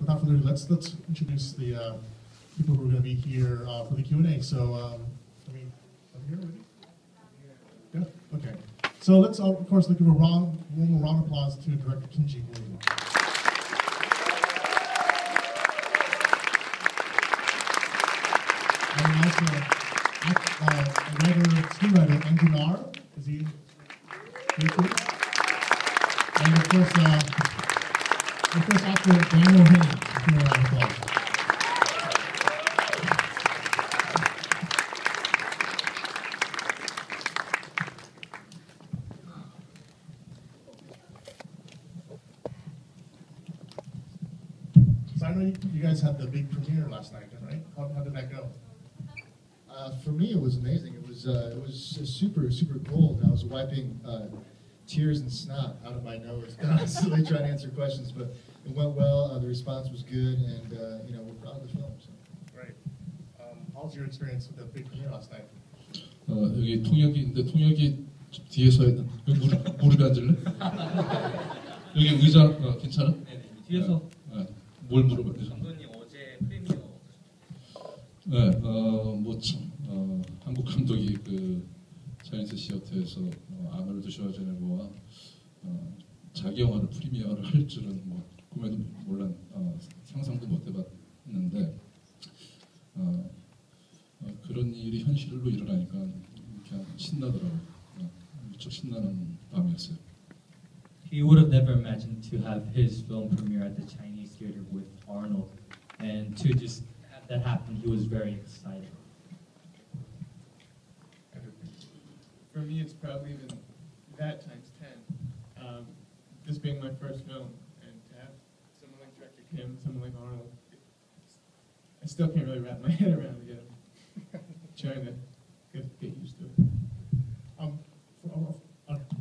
without further ado, let's introduce the people who are going to be here for the Q&A. So, I'm here already? Yeah. Okay. So let's of course give a round of applause to Director Jee-woon. And also screenwriter Andrew Nar. Is he here too? And of course actor Daniel Haynes. Give him a round of applause. So I know you guys had the big premiere last night, right? How did that go? For me, it was amazing. It was super cold. I was wiping tears and snot out of my nose, constantly trying to answer questions. But it went well. The response was good, and we're proud of the film. So. Great. How was your experience with the big premiere last night? 여기 통역인데 통역이 뒤에서 있는 무릎에 앉을래? 여기 의자 괜찮아? 네, 뒤에서. 뭘 물어봐야 되죠? 감독님 어제 프리미어. 네, 한국 감독이 그 자이언트 시어터에서 아놀드 슈와제네거와 자기 영화를 프리미어를 할 줄은 꿈에도 상상도 못 해봤는데 그런 일이 현실로 일어나니까 그냥 신나더라고요. 무척 신나는 밤이었어요. He would have never imagined to have his film premiere at the Chinese theater with Arnold, and to just have that happen, he was very excited. For me, it's probably even that times 10. This being my first film, and to have someone like Director Kim, someone like Arnold, I still can't really wrap my head around it yet. Trying to get used to it.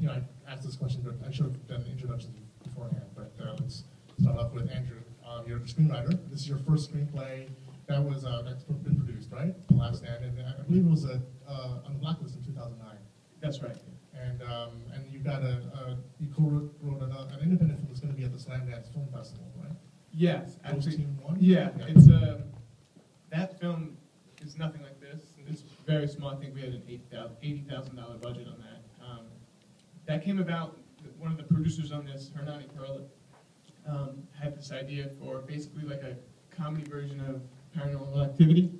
I asked this question, but I should have done the introductions beforehand. But let's start off with Andrew. You're a screenwriter. This is your first screenplay that's been produced, right? The Last Stand, and I believe it was on the Blacklist in 2009. That's right. And you got you co-wrote an independent film that's going to be at the Slamdance Film Festival, right? Yes, actually. Team One? Yeah, it's that film is nothing like this. It's very small. I think we had an $80,000 budget on that. That came about. One of the producers on this, Hernani Perla, had this idea for basically like a comedy version of Paranormal Activity,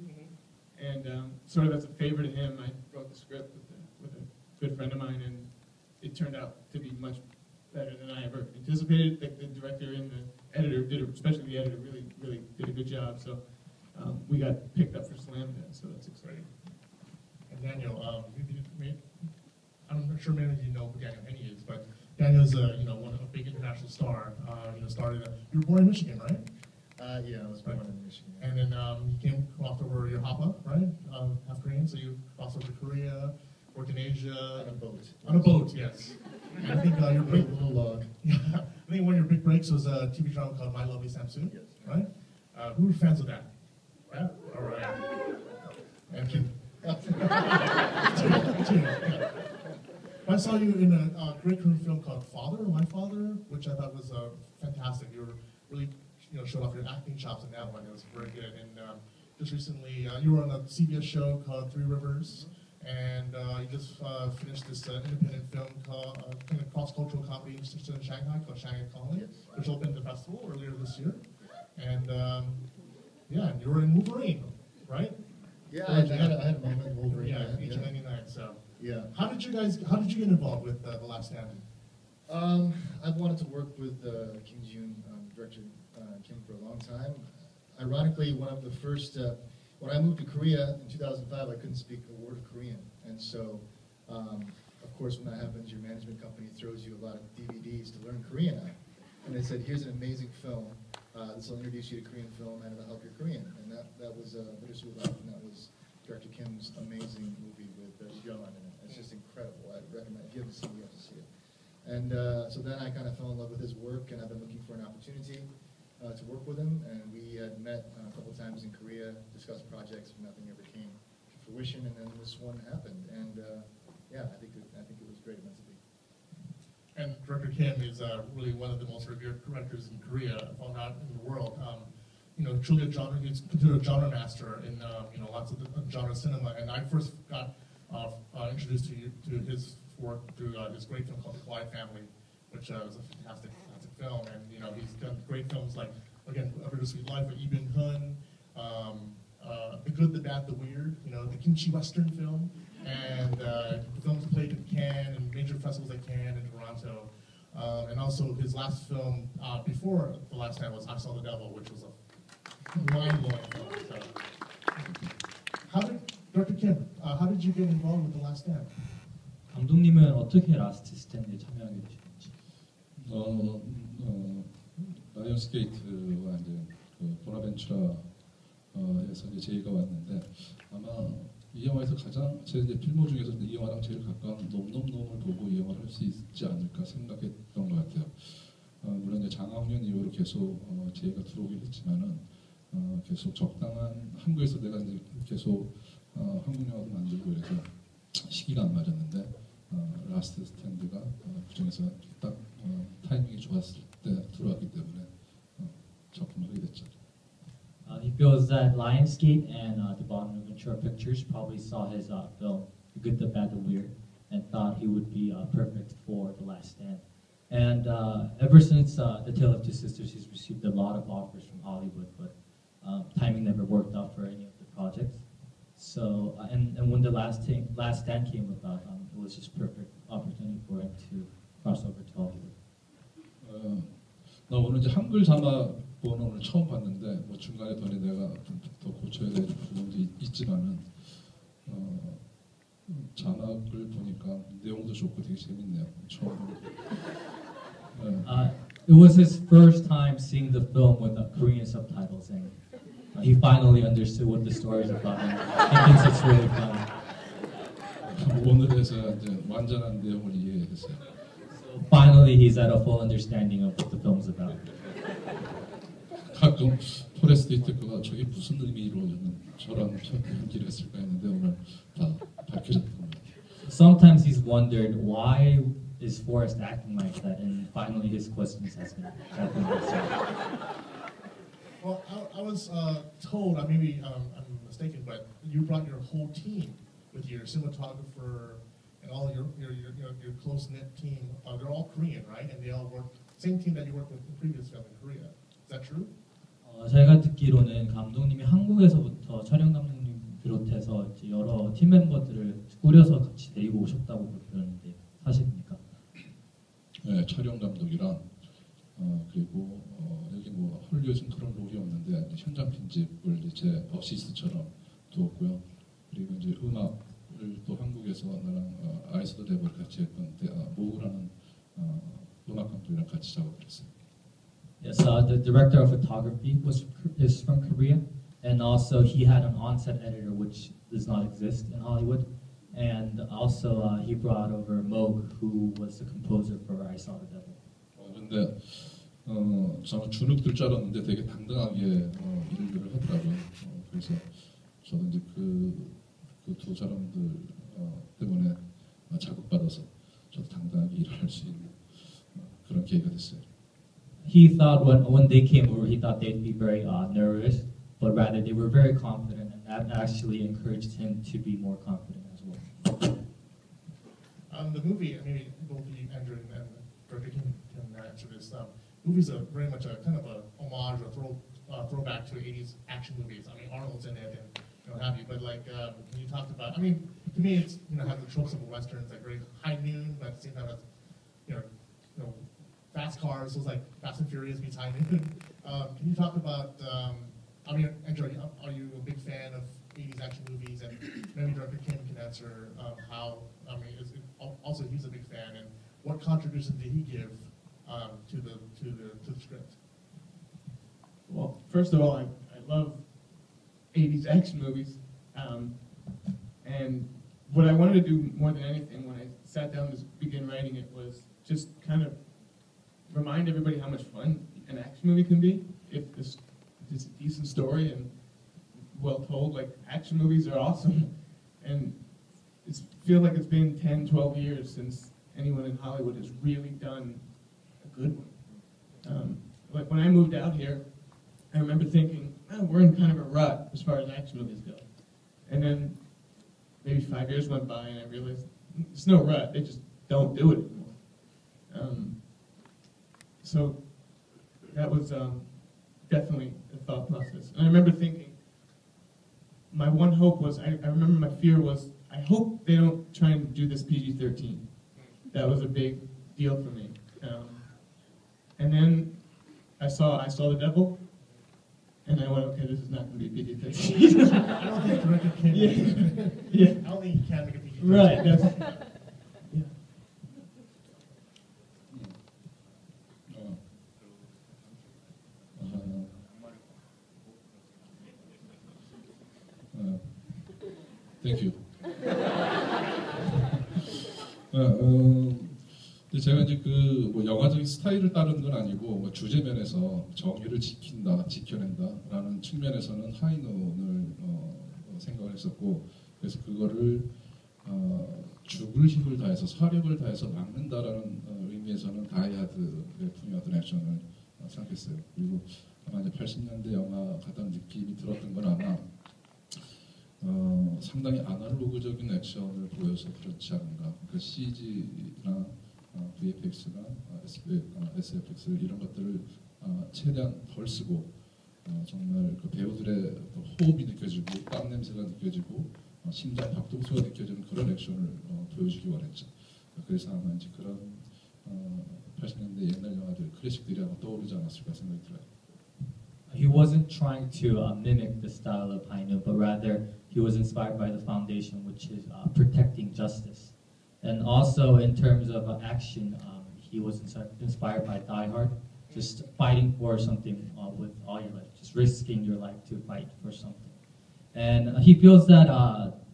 and sort of as a favor to him, I wrote the script with a good friend of mine, and it turned out to be much better than I ever anticipated. Like the director and the editor especially the editor, really did a good job. So we got picked up for Slamdance, so that's exciting. And Daniel, I'm not sure many of you know who Daniel Henney is, but Daniel's a big international star. You were born in Michigan, right? Yeah, I was born in Michigan. And then you crossed over your Hapa, right? Half Korean, so you crossed over to Korea, worked in Asia. On a boat. On a boat, yes. And I think your big little log. Yeah, I think one of your big breaks was a TV drama called My Lovely Samsoon, Yes. right? Who were fans of that? Yeah? All right. And then, I saw you in a great Korean film called Father, My Father, which I thought was fantastic. You were really, showed off your acting chops in that one. It was very good. And just recently, you were on a CBS show called Three Rivers, and you just finished this independent film called kind of cross-cultural comedy in Shanghai called Shanghai Calling, which opened the festival earlier this year. And you were in Wolverine, right? Yeah, I had a moment in Wolverine. Yeah, 1999. So. Yeah. How did you get involved with The Last Stand? I've wanted to work with Kim Jee-woon, Director Kim, for a long time. Ironically, one of the first, when I moved to Korea in 2005, I couldn't speak a word of Korean. And so, of course, when that happens, your management company throws you a lot of DVDs to learn Korean on. And they said, here's an amazing film. This will introduce you to Korean film and it'll help your Korean. And that was Bittersweet Love, and that was Director Kim's amazing movie with Yeon in it. It's just incredible. I recommend, if you haven't seen it, you have to see it. And so then I kind of fell in love with his work, and I've been looking for an opportunity to work with him. And we had met a couple times in Korea, discussed projects, but nothing ever came to fruition. And then this one happened, and I think it was great, meant to be. and Director Kim is really one of the most revered directors in Korea, if not in the world. Truly a genre, he's considered a genre master in lots of genre cinema. And I first got introduced to his work through this great film called The Quiet Family, which was a fantastic film. And he's done great films like, again, A Bittersweet Life with Lee Byung-hun, The Good, the Bad, the Weird, the Kimchi Western film, and films played in Cannes and major festivals like Cannes and Toronto. And also his last film before The Last Stand was I Saw the Devil, which was a mind-blowing film. So, Director Kim, how did you get involved with The Last Stand? 감독님은 어떻게 라스트 스탠드에 참여하게 되셨는지? 라이온스게이트와 이제 그 보나벤투라에서 이제 제의가 왔는데 아마 이 영화에서 가장 제 이제 필모 중에서 이 영화랑 제일 가까운 놈놈놈을 보고 이 영화를 할 수 있지 않을까 생각했던 것 같아요. 물론 이제 장학년 이후로 계속 제의가 들어오긴 했지만은 계속 적당한 한국에서 내가 이제 계속 한국 영화도 만들고 이래서 시기가 안 맞았는데 라스트 스탠드가 그중에서 딱 타이밍이 좋았을 때 들어왔기 때문에 작품을 하게 됐죠. He feels that Lionsgate and the Bonaventura Pictures probably saw his film, The Good, the Bad, the Weird, and thought he would be perfect for The Last Stand. And ever since The Tale of Two Sisters, he's received a lot of offers from Hollywood, but timing never worked out for any of the projects. So, and when The Last Stand came about, it was just perfect opportunity for him to cross over to Hollywood. 나 오늘 이제 한글 자막본은 오늘 처음 봤는데 뭐 중간에 더 내가 더 고쳐야 될 부분도 있지만은 자막을 보니까 내용도 좋고 되게 재밌네요. 처음 보는. It was his first time seeing the film with Korean subtitles, and he finally understood what the story is about. And he thinks it's really fun. 오늘에서 이제 완전한 내용을 이해했어요. So finally, he's at a full understanding of what the film's about. 가끔 포레스트 히트크가 저게 무슨 의미로 저런 연기를 했을까 했는데 오늘 다 밝혀졌던 거예요. Sometimes he's wondered why is Forrest acting like that, and finally his questions have been answered. Well, I was told, maybe I'm mistaken, but you brought your whole team with you, your cinematographer and all your close-knit team. They're all Korean, right? And they all work, same team that you worked with in the previous film in Korea. Is that true? 제가 듣기로는 감독님이 한국에서부터 촬영 감독님 비롯해서 이제 여러 팀 멤버들을 꾸려서 같이 데리고 오셨다고 들었는데 사실입니까? 네, 촬영 감독이랑 그리고 여기 뭐 헐리우드는 그런 롤이 없는데 현장 편집을 제 어시스트처럼 두었고요. 그리고 이제 음악을 또 한국에서 나랑 아이스도 랩을 같이 했던 모우라는 음악 감독이랑 같이 작업을 했어요. Yes, the director of photography is from Korea, and also he had an on-set editor which does not exist in Hollywood, and also he brought over Moog, who was the composer for I Saw the Devil. 근데 저는 주눅들 줄 알았는데 되게 당당하게 일들을 하더라고요. 그래서 저도 이제 그 두 사람들 때문에 자극받아서 저도 당당하게 일을 할 수 있는 그런 기회가 됐어요. He thought when they came over, he thought they'd be very nervous, but rather they were very confident, and that actually encouraged him to be more confident as well. The movie, both of you, Andrew and Director Kim can answer this. Movie's very much a kind of a homage or throwback to 80s action movies. Arnold's in it and what have you. But like, can you talk about? To me, it's has the tropes of westerns, like very high noon, but at the same time, it's fast cars. So it's like Fast and Furious meets high noon. Can you talk about? Andrew, are you a big fan of 80s action movies? And maybe Director Kim can answer how. Also, he's a big fan, and what contribution did he give to the script? Well, first of all, I love 80s action movies. And what I wanted to do more than anything when I sat down to begin writing it was just kind of remind everybody how much fun an action movie can be if it's a decent story and well told. Like, action movies are awesome. And I feel like it's been 10, 12 years since anyone in Hollywood has really done a good one. Like when I moved out here, I remember thinking, oh, we're in kind of a rut as far as action movies go. And then maybe 5 years went by and I realized there's no rut, they just don't do it anymore. So that was definitely a thought process. And I remember thinking, my one hope was, I remember my fear was, I hope they don't try and do this PG-13. That was a big deal for me. And then I saw The Devil, and I went, okay, this is not going to be PG-13. I don't think Director Kim. Yeah. I don't think he can make a PG-13. Right, that's, yeah. Thank you. 제가 이제 뭐 영화적인 스타일을 따르는 건 아니고 뭐 주제 면에서 정의를 지켜낸다라는 측면에서는 하이눈을 생각을 했었고 그래서 그거를 죽을 힘을 다해서 사력을 다해서 막는다라는 의미에서는 다이하드의 풍요하던 액션을 생각했어요. 그리고 아마 이제 80년대 영화 같은 느낌이 들었던 건 아마 상당히 아날로그적인 액션을 보여서 그렇지 않은가. 그 CG나 VFX나 SFX 이런 것들을 최대한 덜 쓰고 정말 그 배우들의 호흡이 느껴지고 땀 냄새가 느껴지고 심장 박동수가 느껴지는 그런 액션을 보여주기 원했죠. 그래서 아마 이제 그런 80년대 옛날 영화들 클래식들이 아마 떠오르지 않았을까 생각이 들어요. He wasn't trying to mimic the style of Hainu, but rather he was inspired by the foundation, which is protecting justice. And also in terms of action, he was inspired by Die Hard, just fighting for something with all your life, just risking your life to fight for something. And he feels that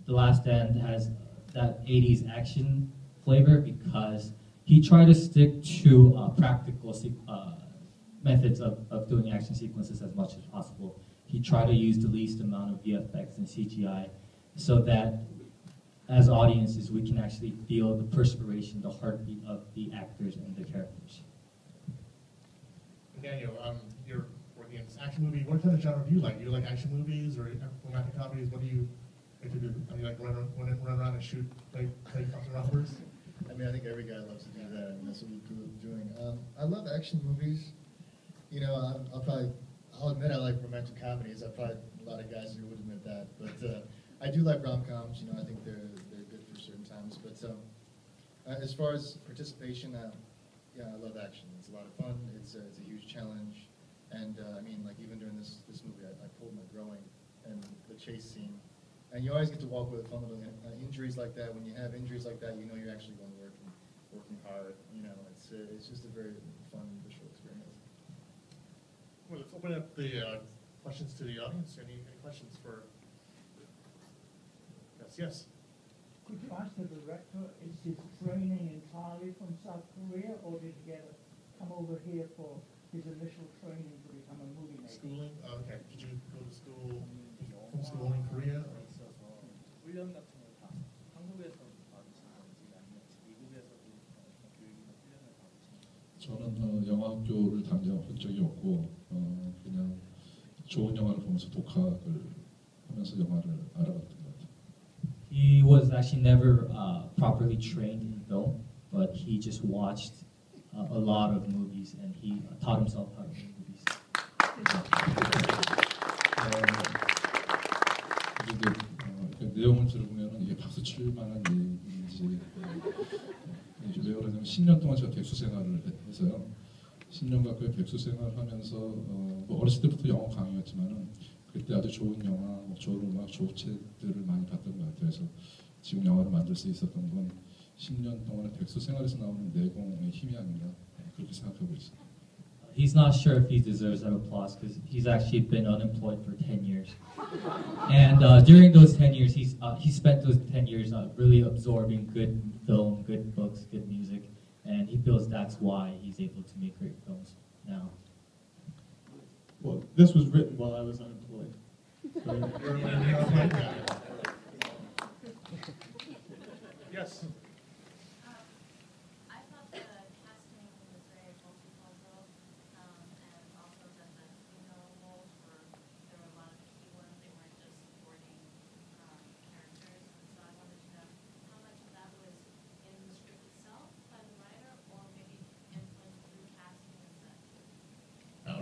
The Last Stand has that 80s action flavor because he tried to stick to practical methods of doing action sequences as much as possible. He tried to use the least amount of VFX and CGI so that as audiences we can actually feel the perspiration, the heartbeat of the actors and the characters. Daniel, you're working in this action movie. What kind of genre do you like? Do you like action movies or romantic comedies? What do you like to do? Do you like run around and shoot, play cops and robbers? I mean, I think every guy loves to do that, and that's what we grew up doing. I love action movies. You know, I'll admit I like romantic comedies. I probably a lot of guys here would admit that, but I do like rom-coms. You know, I think they're good for certain times. But as far as participation, yeah, I love action. It's a lot of fun. It's a huge challenge, and I mean, like even during this movie, I pulled my groin and the chase scene, and you always get to walk with fundamental injuries like that. When you have injuries like that, you know you're actually going to work and working hard. You know, it's just a very fun visual experience. Well, let's open up the questions to the audience. Any questions for? Yes. Could you ask the director, is his training entirely from South Korea, or did he come over here for his initial training to become a movie maker? Schooling? Okay. Did you go to school, from school in Korea? Or? 훈련 같은 걸 다 한국에서 받으신 건지 아니면 미국에서도 교육이나 훈련을 받으신 건지? 저는 영화학교를 다녀본 적이 없고 그냥 좋은 영화를 보면서 독학을 하면서 영화를 알아봤던 것 같아요. He was actually never properly trained in film, but he just watched a lot of movies and he taught himself how to make movies. 그 내용을 들으면 이게 박수 칠 만한 얘기인지 왜 그러냐면 10년 동안 제가 백수 생활을 해서요. 10년 가까이 백수 생활을 하면서 뭐 어렸을 때부터 영어 강의였지만은 그때 아주 좋은 영화, 좋은 음악, 좋은 책들을 많이 봤던 것 같아요. 그래서 지금 영화를 만들 수 있었던 건 10년 동안의 백수 생활에서 나오는 내공의 힘이 아닌가 그렇게 생각하고 있습니다. He's not sure if he deserves that applause because he's actually been unemployed for 10 years. And during those 10 years, he spent those 10 years really absorbing good film, good books, good music, and he feels that's why he's able to make great films now. Well, this was written while I was unemployed. Yes.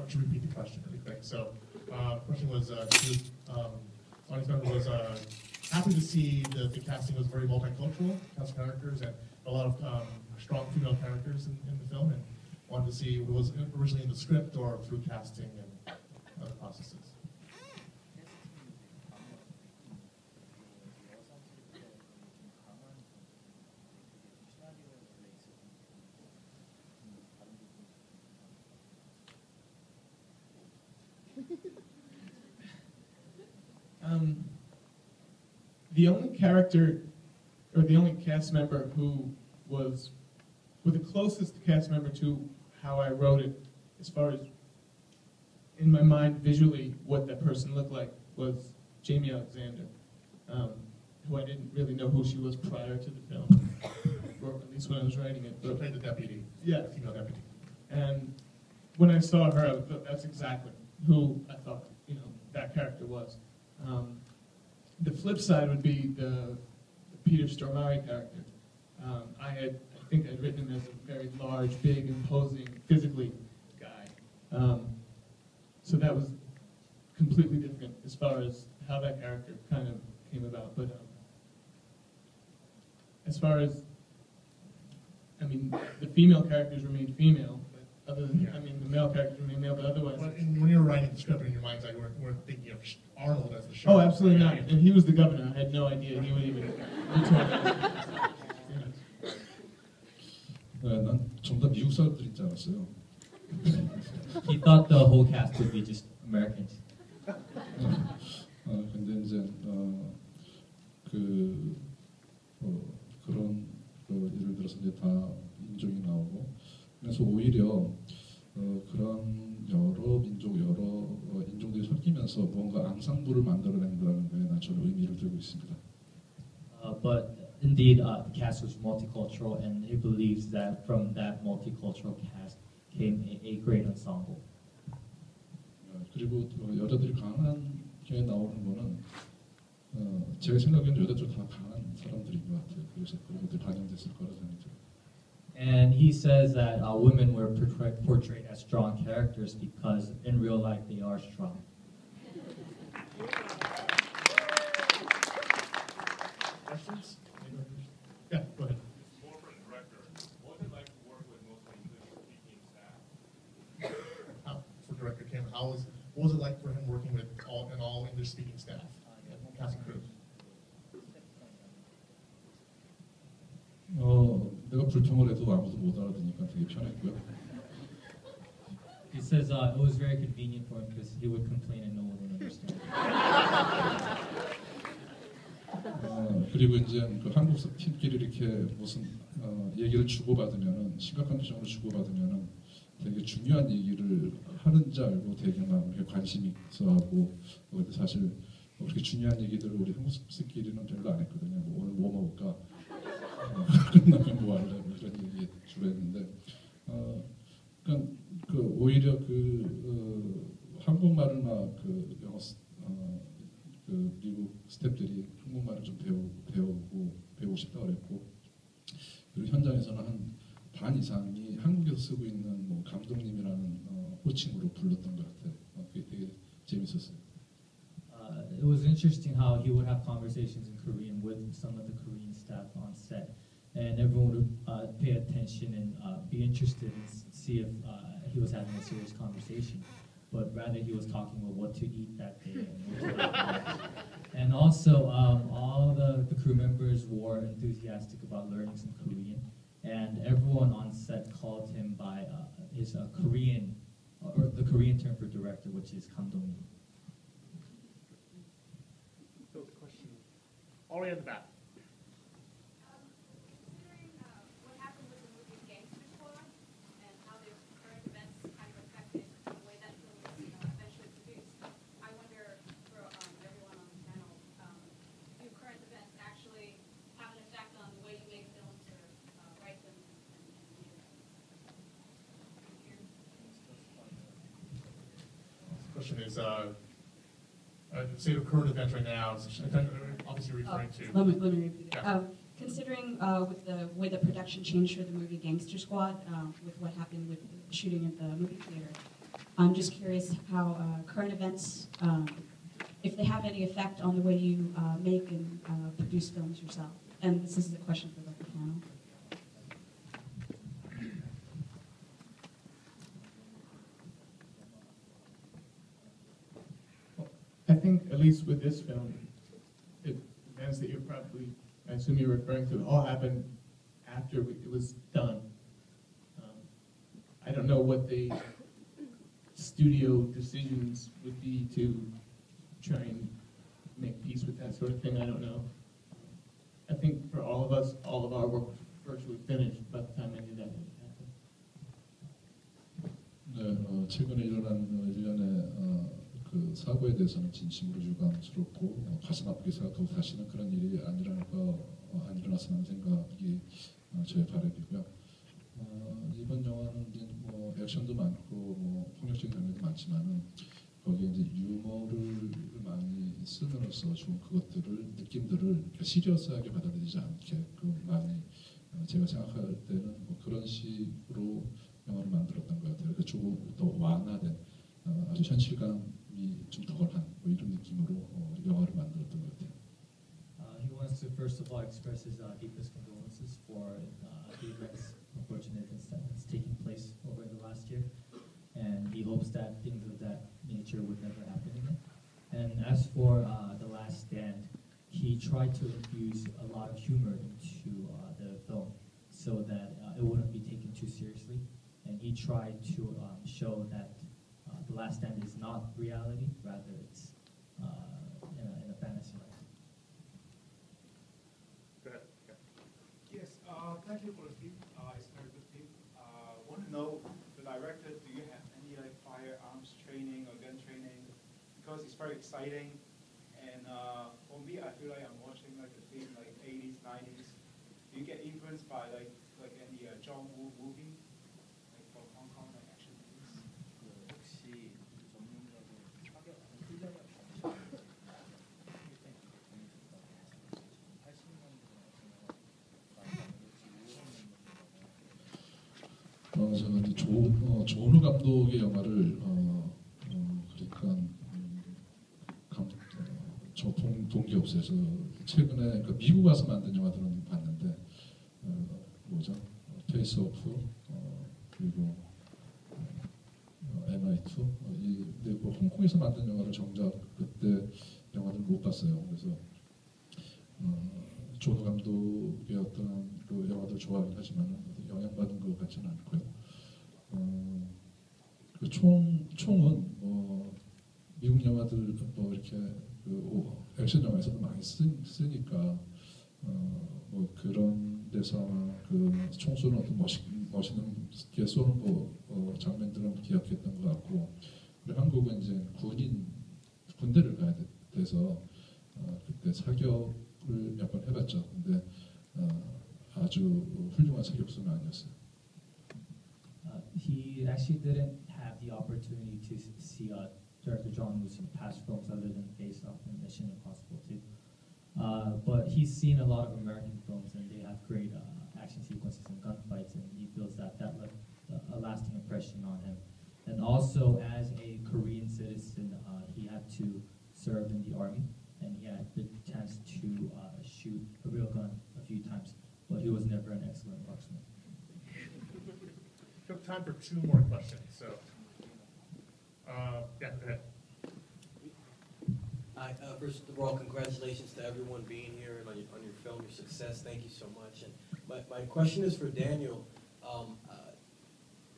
to repeat the question really quick. So, question was, audience member was happy to see that the casting was very multicultural, cast of characters, and a lot of strong female characters in the film, and wanted to see what was originally in the script or through casting and other processes. The only character, or the only cast member who were the closest cast member to how I wrote it, as far as in my mind visually what that person looked like, was Jamie Alexander, who I didn't really know who she was prior to the film, or at least when I was writing it. So played the deputy. Yeah. Female deputy. And when I saw her, that's exactly who I thought, that character was. The flip side would be the Peter Stormare character. I think I'd written him as a very large, big, imposing, physically guy. So that was completely different as far as how that character kind of came about. But as far as, the female characters remained female, but other than, the male characters remained male, but otherwise. But when you were writing the script in your mind's eye, you weren't thinking of Arnold as the sheriff. Oh, absolutely not. And he was the governor. I had no idea he would even return. 난 전부 다 미국 사람들인 줄 알았어요. He thought the whole cast would be just Americans. 근데 이제 그런 예를 들어서 이제 다 인종이 나오고 그래서 오히려 그런 여러 민족 여러 인종들이 섞이면서 뭔가 앙상블을 만들어낸다는 거에 난 저는 의미를 두고 있습니다. But indeed, the cast was multicultural, and he believes that from that multicultural cast came a great ensemble. 그리고 여자들이 강하게 나오는 거는 제가 생각에는 여자들 다 강한 사람들인 것 같아요. 그래서 그런 것들이 반영됐을 거라 생각이 들어요. And he says that women were portrayed as strong characters because in real life they are strong. Questions? Yeah, go ahead. More for the director. What was it like to work with mostly English-speaking staff? For Director Kim, what was it like for him working with all English-speaking staff, cast and crew? 내가 불평을 해도 아무도 못 알아듣으니까 되게 편했고요. He says it was very convenient for him because he would complain and no one would understand. 그리고 이제 그 한국 팀끼리 이렇게 무슨 얘기를 주고받으면은 심각한 표정으로 주고받으면은 되게 중요한 얘기를 하는지 알고 되게 막 이렇게 관심이 있어 하고 근데 사실 그렇게 중요한 얘기들을 우리 한국끼리는 별로 안 했거든요. 뭐 오늘 뭐 먹을까? 끝나면 뭐 할래? 뭐 이런 얘기 주로 했는데 그러니까 오히려 한국말을나 영어 그 미국 스태프들이 한국말을 좀 배우고 싶다고 그랬고 그리고 현장에서는 한 반 이상이 한국에서 쓰고 있는 뭐 감독님이라는 호칭으로 불렀던 것 같아요. 그게 되게 재밌었어요. It was interesting how he would have conversations in Korean with some of the Korean staff on set, and everyone would pay attention and be interested and see if he was having a serious conversation. But rather he was talking about what to eat that day. And also, all the crew members were enthusiastic about learning some Korean, and everyone on set called him by his Korean, or the Korean term for director, which is 감독님. All the way at the back. Considering what happened with the movie Gangster Squad and how the current events kind of affected the way that film was eventually produced, I wonder for everyone on the panel, do current events actually have an effect on the way you make films or write them and lead them? The question is, say the current events right now, obviously referring to. Let me repeat it. Yeah. Considering with the way the production changed for the movie Gangster Squad, with what happened with the shooting at the movie theater, I'm just curious how current events, if they have any effect on the way you make and produce films yourself. And this is a question for the panel. I think, at least with this film, events that you're probably, I assume you're referring to, all happened after it was done. I don't know what the studio decisions would be to try and make peace with that sort of thing. I don't know. I think for all of us, all of our work was virtually finished by the time any of that happened. 네, 최근에 일어난 일련의 그 사고에 대해서는 진심으로 유감스럽고 가슴 아프게 생각하고 다시는 그런 일이 안 일어났으면 하는 생각이 저의 바람이고요. 이번 영화는 이제 뭐 액션도 많고 뭐 폭력적인 장면도 많지만은 거기에 이제 유머를 많이 쓰므로써 좀 그것들을 느낌들을 시리어스하게 받아들이지 않게 그 많이 제가 생각할 때는 뭐 그런 식으로 영화를 만들었던 것 같아요. 그 조금 더 완화된 아주 현실감이 좀 덜한 뭐 이런 느낌으로 영화를 만들었던 것 같아요. He wants to first of all express his deepest condolences for the events, unfortunate events that's taking place over the last year, and he hopes that things of that nature would never happen again. And as for The Last Stand, he tried to infuse a lot of humor into the film so that it wouldn't be taken too seriously, and he tried to show that The Last Stand is not reality, rather it's in a fantasy life. Go ahead. Yes, thank you for the team. It's very good team. Want to know the director? Do you have any like firearms training or gun training? Because it's very exciting, and for me, I feel like I'm watching like a film like 80s, 90s. Do you get influenced by like any John Woo movie, like from Hong Kong, like action movies? 혹시 전문가로 사격 훈련을 받으셨나요? 80년대 제가 이제 조은우 감독의 영화를 그러니까 저 동기 없어요. 저 최근에 그러니까 미국 가서 만든 영화들은 봤는데 뭐죠? 페이스 오프 그리고 MI2 근데 그 홍콩에서 만든 영화를 정작 그때 영화를 못 봤어요. 그래서 조은우 감독의 어떤 그 영화들 좋아하긴 하지만 영향받은 것 같지는 않고요. 그 총은 미국 영화들 뭐 이렇게 그 액션 영화에서도 많이 쓰니까 뭐 그런 데서 아마 그 총 쏘는 어떤 멋있게 쏘는 장면들은 기억했던 것 같고, 그리고 한국은 이제 군대를 가야 돼서 그때 사격을 몇 번 해봤죠. 근데 아주 훌륭한 사격수는 아니었어요. He actually didn't have the opportunity to see Director John Woo's past films other than Face Off and Mission Impossible 2. But he's seen a lot of American films and they have great action sequences and gunfights, and he feels that left a lasting impression on him. And also, as a Korean citizen, he had to serve in the army, and he had the chance to shoot a real gun a few times, but he was never an excellent marksman. We have time for 2 more questions, so yeah, go ahead. Hi, first of all, congratulations to everyone being here and on your film, your success. Thank you so much. And my question is for Daniel.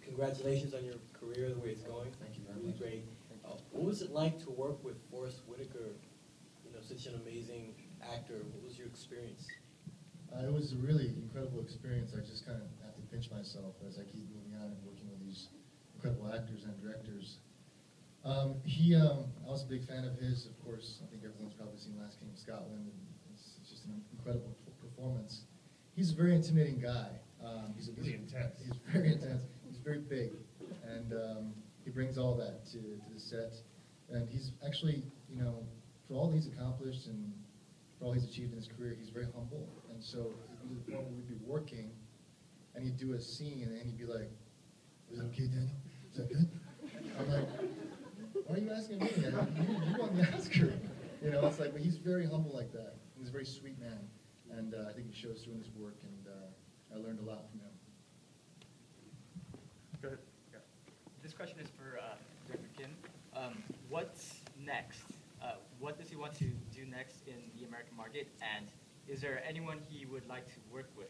Congratulations on your career, the way it's going. Thank you very really much. Great. What was it like to work with Forrest Whitaker? You know, such an amazing actor. What was your experience? It was a really incredible experience. I just kind of have to pinch myself as I keep moving on and working with these incredible actors and directors. I was a big fan of his, of course. I think everyone's probably seen Last King of Scotland, and it's just an incredible performance. He's a very intimidating guy. He's really intense. He's very intense. He's very big, and he brings all that to the set. And he's actually, you know, for all he's accomplished and for all he's achieved in his career, he's very humble. And so to the point where we'd be working, and he'd do a scene, and he'd be like, "Is that okay, Daniel? Is that good?" I'm like, asking me. You want me to ask her. You know, it's like, but he's very humble like that. He's a very sweet man, and I think he shows through in his work, and I learned a lot from him. Go ahead. Yeah. This question is for Director Kim. What's next? What does he want to do next in the American market, and is there anyone he would like to work with?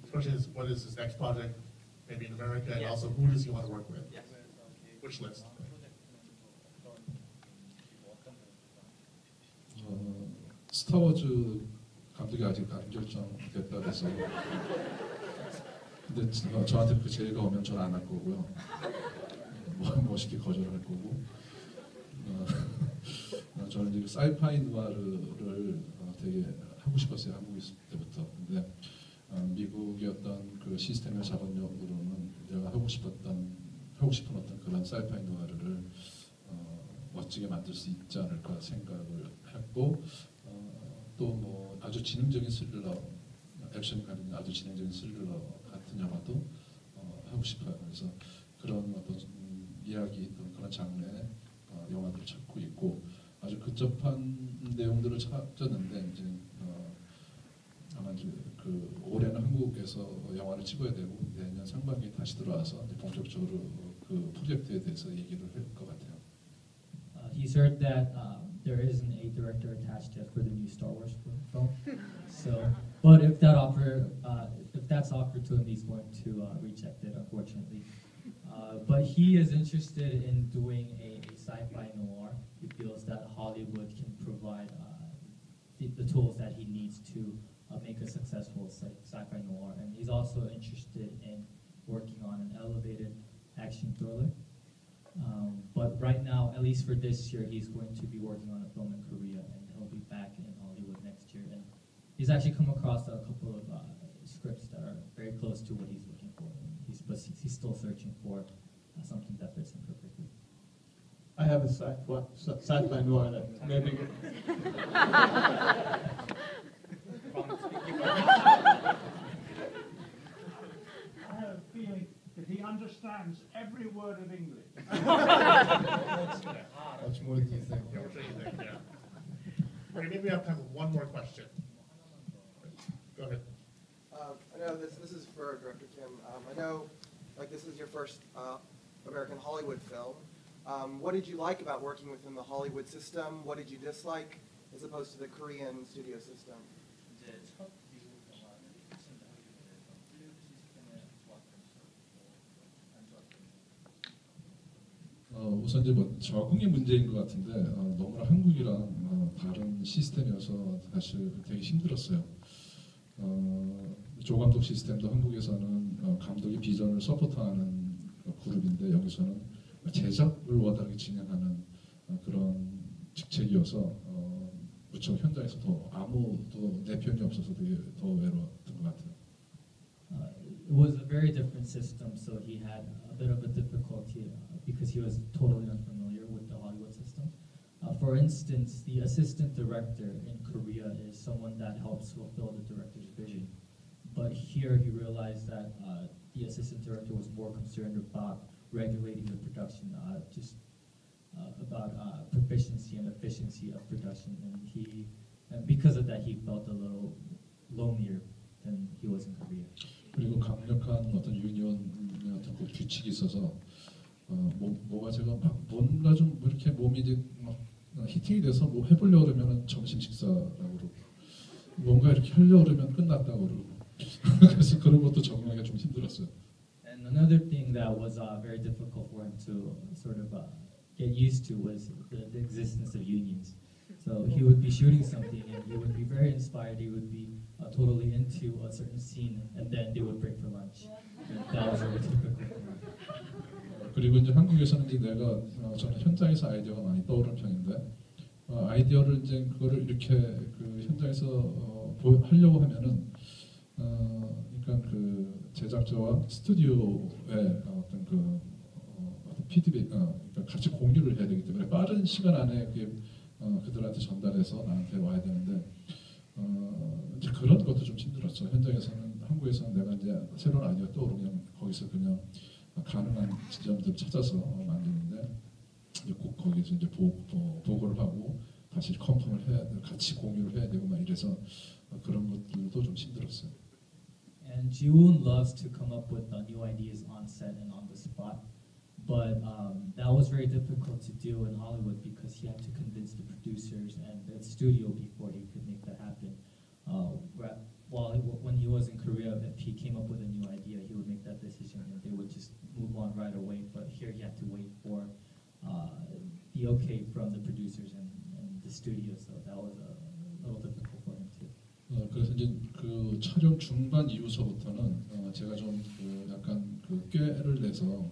The question is, what is his next project, maybe in America, and Yes. also who does he want to work with? Yes. Which list? 스타워즈 감독이 아직 안 결정됐다 그래서 근데 저한테 그 제의가 오면 저는 안 할 거고요. 멋있게 거절할 거고 저는 이제 사이파이 누아르를 되게 하고 싶었어요. 한국에 있을 때부터. 근데 미국의 어떤 그 시스템의 자본력으로는 내가 하고 싶은 어떤 그런 사이파이 누아르를 멋지게 만들 수 있지 않을까 생각을 했고 또 뭐 아주 지능적인 스릴러 액션이 가진 아주 지능적인 스릴러 같은 영화도 하고 싶어요. 그래서 그런 어떤 이야기 또는 그런 장르의 영화들을 찾고 있고 아주 근접한 내용들을 찾았는데 이제 아마 이제 그 올해는 한국에서 영화를 찍어야 되고 내년 상반기에 다시 들어와서 이제 본격적으로 그 프로젝트에 대해서 얘기를 할 것 같아요. He's heard that there isn't a director attached yet for the new Star Wars film. So, but if that's offered to him, he's going to reject it, unfortunately. But he is interested in doing a sci-fi noir. He feels that Hollywood can provide the tools that he needs to make a successful sci-fi noir. And he's also interested in working on an elevated action thriller. But right now, at least for this year, he's going to be working on a film in Korea, and he'll be back in Hollywood next year. And he's actually come across a couple of scripts that are very close to what he's looking for. But he's still searching for something that fits him perfectly. I have a sci-fi noir that maybe. I have a feeling that he understands every word of English. Much more than you think. Yeah, what do you think? Yeah. Okay, maybe we have time for one more question. Go ahead. I know this is for Director Kim. I know, like, this is your first American Hollywood film. What did you like about working within the Hollywood system? What did you dislike as opposed to the Korean studio system? 이제 첫 미국 영화를 찍는 hollywood에서 hollywood 시스템에 좋았던 점안 좋았던 점. 우선 이제 뭐 적응의 문제인 것 같은데 너무나 한국이랑 다른 시스템이어서 사실 되게 힘들었어요. 조감독 시스템도 한국에서는 감독의 비전을 서포트하는 그룹인데 여기서는 제작을 원활하게 진행하는 그런 직책이어서 무척 현장에서 더 아무도 내 편이 없어서 되게 더 외로웠던 것 같아요. It was a very different system, so he had a bit of a difficulty because he was totally unfamiliar with the Hollywood system. For instance, the assistant director in Korea is someone that helps fulfill the director's vision. But here he realized that the assistant director was more concerned about regulating the production, just about proficiency and efficiency of production. And because of that, he felt a little lonelier than he was in Korea. 그리고 강력한 어떤 유니언 어떤 그 규칙이 있어서 뭐가 제가 막 뭔가 좀 이렇게 몸이 이제 막 히팅이 돼서 뭐 해보려고 그러면 점심 식사라고 그러고 뭔가 이렇게 하려고 그러면 끝났다고 그러고 그래서 그런 것도 적응하기가 좀 힘들었어요. And another thing that was very difficult for him to sort of get used to was the existence of unions. So he would be shooting something and he would be very inspired. He would be totally into a certain scene, and then they would break for lunch. And that was very typical for him. 그리고 이제 한국에서는 이제 내가 저는 현장에서 아이디어가 많이 떠오르는 편인데 아이디어를 이제 그거를 이렇게 그 현장에서 하려고 하면은 그러니까 그 제작자와 스튜디오의 어떤 그 어떤 피드백 그러니까 같이 공유를 해야 되기 때문에 빠른 시간 안에 그게 그들한테 전달해서 나한테 와야 되는데 이제 그런 것도 좀 힘들었죠. 현장에서는 한국에서는 내가 이제 새로운 아이디어 떠오르면 거기서 그냥 가능한 지점들을 찾아서 만드는데 이제 꼭 거기에서 이제 보고를 하고 다시 컨펌을 해야 돼, 같이 공유를 해야 되고 막 이래서 그런 것들도 좀 힘들었어요. And Jee-woon loves to come up with new ideas on set and on the spot, but that was very difficult to do in Hollywood because he had to convince the producers and the studio before he could make that happen. When he was in Korea, if he came up with a new idea, he would make that decision and they would just move on right away. But here he had to wait for the okay from the producers and the studio, so that was a little difficult for him too. 그래서 이제 그 촬영 중반 이후서부터는 제가 좀 약간 꾀를 내서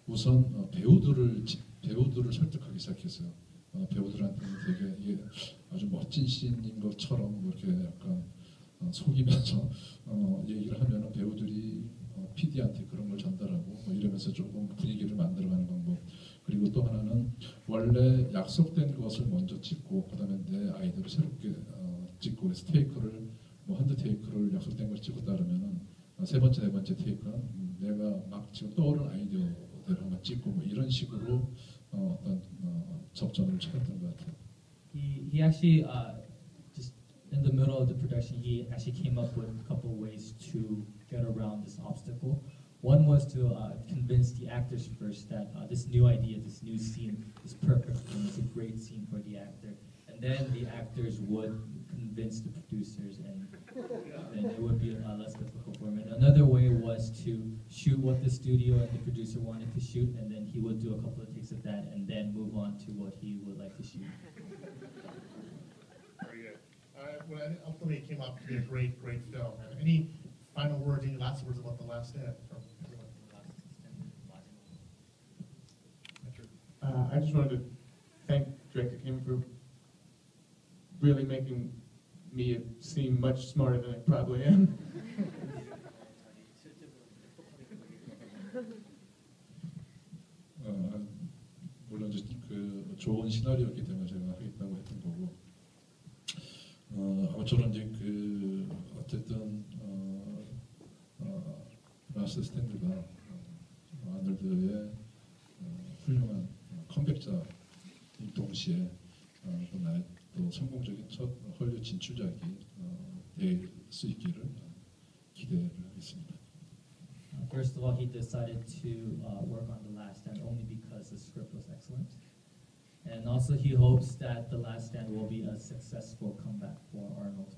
우선 배우들을 설득하기 시작했어요. 배우들한테는 되게 이게 아주 멋진 씬인 것처럼 이렇게 약간 속이면서 얘기를 하면은 배우들이 PD한테 그런 걸 전달하고 이러면서 조금 분위기를 만들어가는 방법. 그리고 또 하나는 원래 약속된 것을 먼저 찍고 그다음에 내 아이디어를 새롭게 찍고 그래서 테이크를 한두 테이크를 약속된 걸 찍고 따르면은 세 번째 네 번째 테이크는 내가 막 지금 떠오른 아이디어대로 한번 찍고 이런 식으로 어떤 접점을 찾았던 것 같아요. He actually just in the middle of the production, he actually came up with a couple of ways to get around this obstacle. One was to convince the actors first that this new idea, this new scene is perfect and it's a great scene for the actor. And then the actors would convince the producers and then it would be less difficult for him. And another way was to shoot what the studio and the producer wanted to shoot and then he would do a couple of takes of that and then move on to what he would like to shoot. Very good. Well, ultimately it came out to be a great film. And any final words, any last words about The Last Stand from everyone? I just wanted to thank Director Kim for really making me seem much smarter than I probably am. 물론 이제 그 좋은 시나리오였기 때문에 제가 하겠다고 했던 거고 아마처럼 이제 그 어쨌든 라스트 스탠드가 아놀드의 훌륭한 컴백자인 동시에 또 나의 또 성공적인 첫 헐리우드 진출작이 될 수 있기를 기대를 하겠습니다. First of all, he decided to work on The Last Stand only because the script was excellent. And also he hopes that The Last Stand will be a successful comeback for Arnold.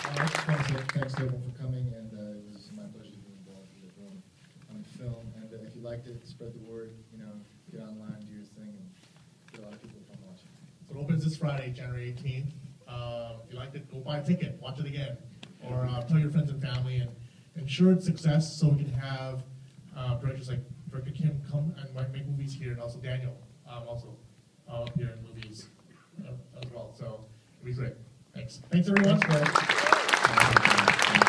I just want to say thanks to everyone for coming, and it was my pleasure to be involved with the film on film. And if you liked it, spread the word. Get online, do your thing, and get a lot of people to come watch it. So it opens this Friday, January 18th. If you liked it, go buy a ticket, watch it again, or tell your friends and family, and ensure its success so we can have directors like Director Kim come and make movies here, and also Daniel also up here in movies as well. So it'll be great. Thanks. Thanks everyone. Thanks, guys.